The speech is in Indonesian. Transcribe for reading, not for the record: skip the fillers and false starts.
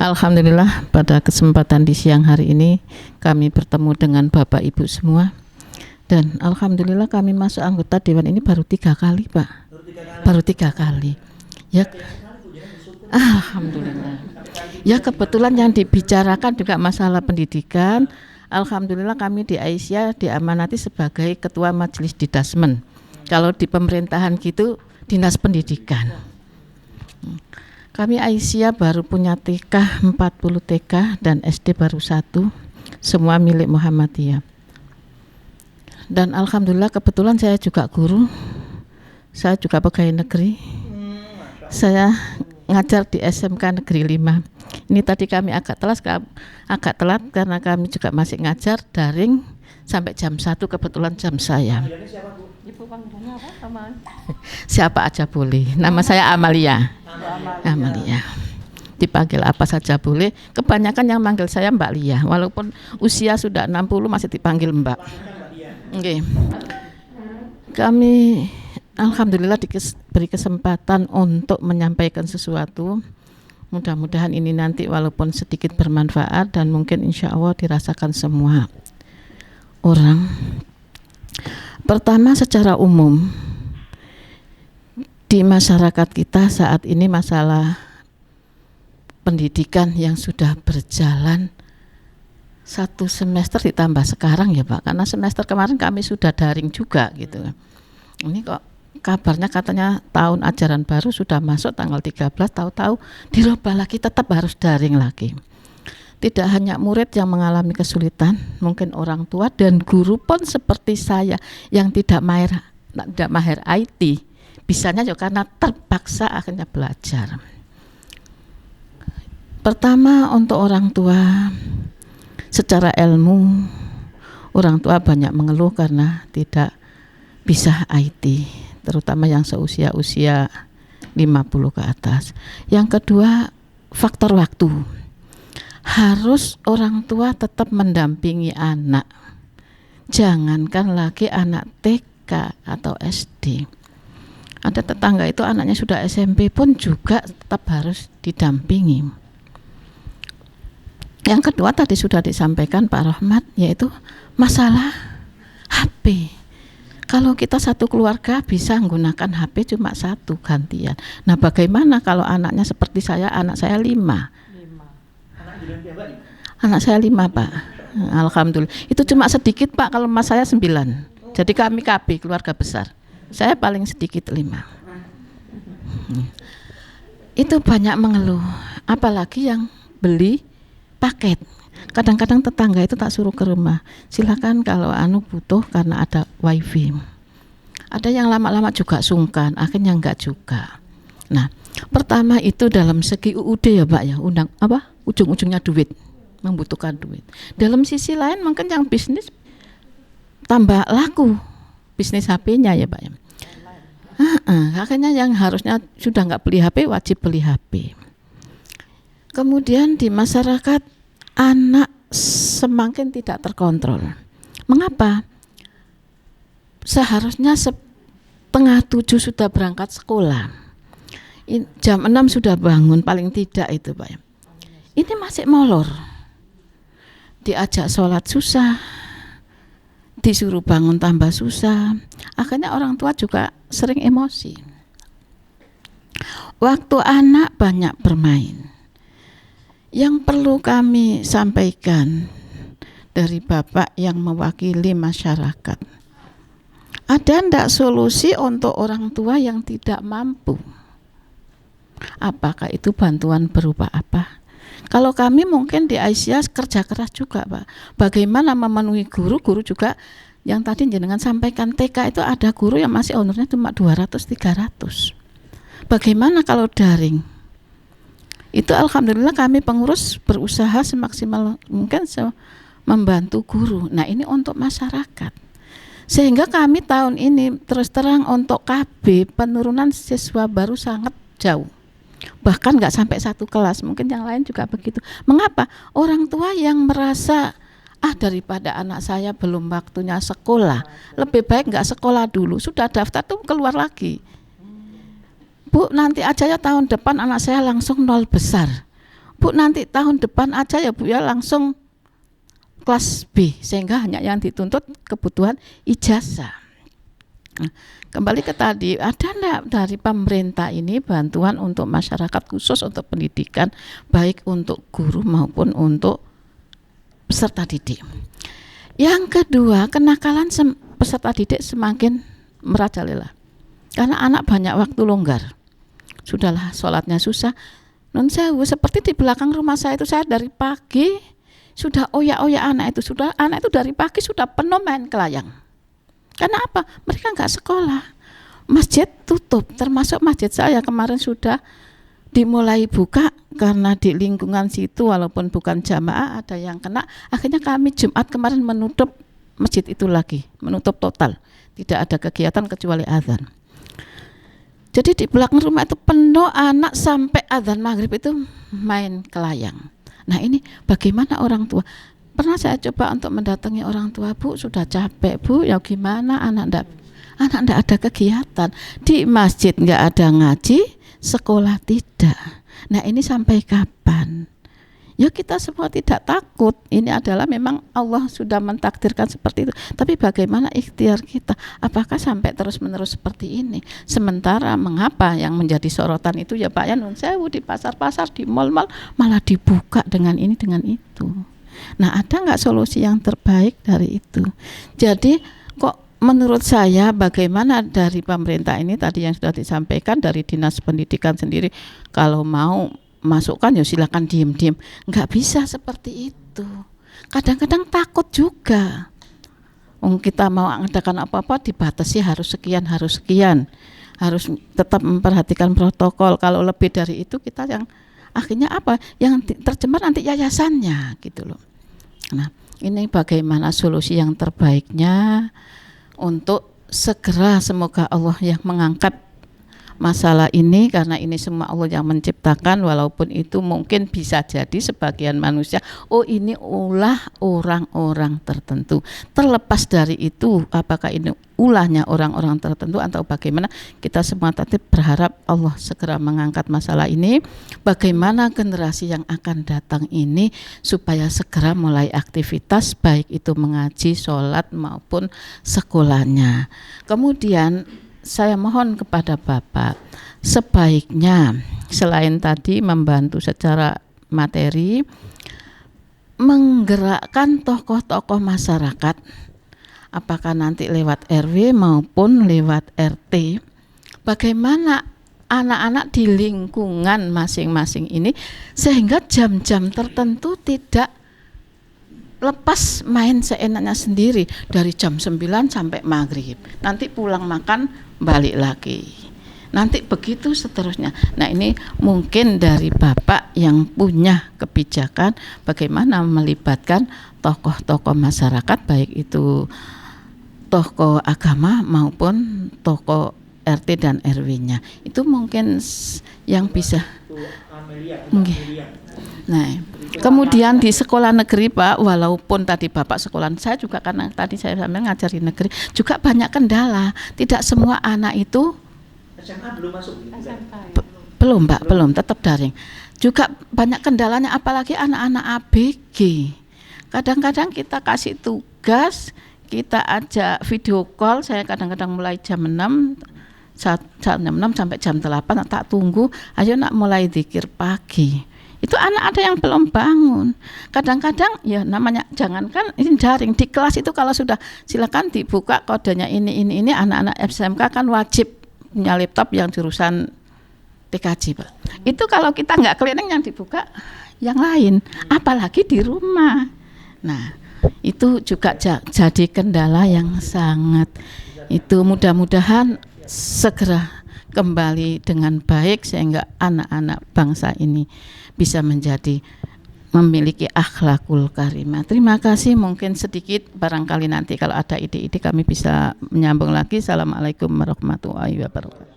Alhamdulillah pada kesempatan di siang hari ini kami bertemu dengan Bapak Ibu semua. Dan Alhamdulillah kami masuk anggota Dewan ini baru 3 kali Pak. Baru 3 kali. Ya, Alhamdulillah. Ya kebetulan yang dibicarakan juga masalah pendidikan. Alhamdulillah kami di Aisyah diamanati sebagai Ketua Majelis Didasmen. Kalau di pemerintahan gitu Dinas Pendidikan. Kami Aisyah baru punya TK 40 TK dan SD baru 1, semua milik Muhammadiyah. Dan Alhamdulillah kebetulan saya juga guru, saya juga pegawai negeri, saya ngajar di SMK Negeri 5. Ini tadi kami agak telat karena kami juga masih ngajar daring sampai jam 1, kebetulan jam saya. Ibu panggilannya apa? Siapa aja boleh. Nama saya Amalia. Amalia. Dipanggil apa saja boleh. Kebanyakan yang manggil saya Mbak Lia. Walaupun usia sudah 60 masih dipanggil Mbak. Oke. Kami alhamdulillah diberi kesempatan untuk menyampaikan sesuatu. Mudah-mudahan ini nanti walaupun sedikit bermanfaat dan mungkin insya Allah dirasakan semua orang. Pertama, secara umum di masyarakat kita saat ini masalah pendidikan yang sudah berjalan 1 semester ditambah sekarang ya Pak, karena semester kemarin kami sudah daring juga gitu. Ini kok kabarnya katanya tahun ajaran baru sudah masuk tanggal 13, tahu-tahu dirubah lagi, tetap harus daring lagi. Tidak hanya murid yang mengalami kesulitan, mungkin orang tua dan guru pun seperti saya yang tidak mahir IT. Bisanya juga karena terpaksa akhirnya belajar. Pertama untuk orang tua, secara ilmu orang tua banyak mengeluh karena tidak bisa IT, terutama yang seusia-usia 50 ke atas. Yang kedua, faktor waktu. Harus orang tua tetap mendampingi anak. Jangankan lagi anak TK atau SD. Ada tetangga itu anaknya sudah SMP pun juga tetap harus didampingi. Yang kedua tadi sudah disampaikan Pak Rahmat, yaitu masalah HP. Kalau kita satu keluarga bisa menggunakan HP cuma 1 gantian. Nah bagaimana kalau anaknya seperti saya, anak saya 5. Anak saya 5 Pak. Alhamdulillah. Itu cuma sedikit Pak, kalau mas saya 9. Jadi kami KB keluarga besar. Saya paling sedikit 5. Itu banyak mengeluh. Apalagi yang beli paket. Kadang-kadang tetangga itu tak suruh ke rumah. Silakan kalau butuh karena ada wifi. Ada yang lama-lama juga sungkan, akhirnya enggak juga. Nah, pertama itu dalam segi UUD ya Pak ya, ujung-ujungnya duit, membutuhkan duit. Dalam sisi lain mungkin yang bisnis tambah laku bisnis HP-nya ya Pak ya. Akhirnya yang harusnya sudah nggak beli HP wajib beli HP. Kemudian di masyarakat anak semakin tidak terkontrol. Mengapa? Seharusnya 6:30 sudah berangkat sekolah. Jam 6 sudah bangun paling tidak itu Pak ya. Ini masih molor. Diajak sholat susah, disuruh bangun tambah susah. Akhirnya orang tua juga sering emosi. Waktu anak banyak bermain. Yang perlu kami sampaikan dari Bapak yang mewakili masyarakat, ada enggak solusi untuk orang tua yang tidak mampu? Apakah itu bantuan berupa apa? Kalau kami mungkin di Aisyah kerja keras juga Pak. Bagaimana memenuhi guru juga yang tadi jenengan sampaikan TK itu ada guru yang masih honornya cuma 200-300. Bagaimana kalau daring? Itu alhamdulillah kami pengurus berusaha semaksimal mungkin membantu guru. Nah ini untuk masyarakat. Sehingga kami tahun ini terus terang untuk KB penurunan siswa baru sangat jauh. Bahkan nggak sampai 1 kelas, mungkin yang lain juga begitu. Mengapa? Orang tua yang merasa daripada anak saya belum waktunya sekolah, lebih baik nggak sekolah dulu, sudah daftar tuh keluar lagi. Bu nanti aja ya tahun depan anak saya langsung 0 besar. Bu nanti tahun depan aja ya Bu ya langsung kelas B, sehingga hanya yang dituntut kebutuhan ijazah. Nah, kembali ke tadi, ada enggak dari pemerintah ini bantuan untuk masyarakat khusus untuk pendidikan, baik untuk guru maupun untuk peserta didik. Yang kedua, kenakalan peserta didik semakin merajalela karena anak banyak waktu longgar. Sudahlah, sholatnya susah. Nun sewu, seperti di belakang rumah saya itu, saya dari pagi sudah oyak-oyak anak itu dari pagi sudah penuh main kelayang. Karena apa? Mereka nggak sekolah. Masjid tutup, termasuk masjid saya kemarin sudah dimulai buka karena di lingkungan situ walaupun bukan jamaah ada yang kena. Akhirnya kami Jumat kemarin menutup masjid itu lagi, menutup total. Tidak ada kegiatan kecuali azan. Jadi di belakang rumah itu penuh anak sampai azan maghrib itu main kelayang. Nah ini bagaimana orang tua? Pernah saya coba untuk mendatangi orang tua, Bu sudah capek Bu, ya gimana anak ndak ada kegiatan. Di masjid nggak ada ngaji, sekolah tidak. Nah ini sampai kapan? Ya kita semua tidak takut, ini adalah memang Allah sudah mentakdirkan seperti itu. Tapi bagaimana ikhtiar kita? Apakah sampai terus-menerus seperti ini? Sementara mengapa yang menjadi sorotan itu ya Pak ya nun sewu di pasar-pasar, di mal-mal malah dibuka dengan ini dengan itu. Nah ada nggak solusi yang terbaik dari itu? Jadi kok menurut saya bagaimana dari pemerintah ini tadi yang sudah disampaikan dari Dinas Pendidikan sendiri, kalau mau masukkan ya silakan diem-diem, nggak bisa seperti itu. Kadang-kadang takut juga. Kita mau mengadakan apa-apa dibatasi harus sekian, harus tetap memperhatikan protokol. Kalau lebih dari itu kita yang akhirnya apa? Yang tercemar nanti yayasannya gitu loh. Nah, ini bagaimana solusi yang terbaiknya untuk segera semoga Allah yang mengangkat masalah ini, karena ini semua Allah yang menciptakan, walaupun itu mungkin bisa jadi sebagian manusia ini ulah orang-orang tertentu. Terlepas dari itu apakah ini ulahnya orang-orang tertentu atau bagaimana, kita semua tadi berharap Allah segera mengangkat masalah ini, bagaimana generasi yang akan datang ini supaya segera mulai aktivitas baik itu mengaji, sholat maupun sekolahnya. Kemudian saya mohon kepada Bapak, sebaiknya selain tadi membantu secara materi, menggerakkan tokoh-tokoh masyarakat, apakah nanti lewat RW maupun lewat RT, bagaimana anak-anak di lingkungan masing-masing ini sehingga jam-jam tertentu tidak lepas main seenaknya sendiri dari jam 9 sampai maghrib, nanti pulang makan balik lagi, nanti begitu seterusnya. Nah ini mungkin dari Bapak yang punya kebijakan bagaimana melibatkan tokoh-tokoh masyarakat, baik itu tokoh agama maupun tokoh RT dan RW-nya, itu mungkin yang bisa. Nah, kemudian di sekolah negeri Pak, walaupun tadi Bapak sekolah, saya juga karena tadi saya sambil ngajari negeri, juga banyak kendala. Tidak semua anak itu SMA belum masuk. belum Mbak, belum, tetap daring. Juga banyak kendalanya, apalagi anak-anak ABG. Kadang-kadang kita kasih tugas, kita ajak video call, saya kadang-kadang mulai jam 6 jam 6 sampai jam 8 tak tunggu, ayo nak mulai zikir pagi. Itu anak ada yang belum bangun. Kadang-kadang ya namanya jangankan ini daring, di kelas itu kalau sudah silakan dibuka kodenya ini anak-anak SMK kan wajib punya laptop yang jurusan TKJ Pak. Itu kalau kita nggak keliling yang dibuka yang lain, apalagi di rumah. Nah itu juga jadi kendala yang sangat itu, mudah-mudahan segera kembali dengan baik sehingga anak-anak bangsa ini bisa menjadi memiliki akhlakul karimah. Terima kasih, mungkin sedikit barangkali nanti kalau ada ide-ide kami bisa menyambung lagi. Assalamualaikum warahmatullahi wabarakatuh.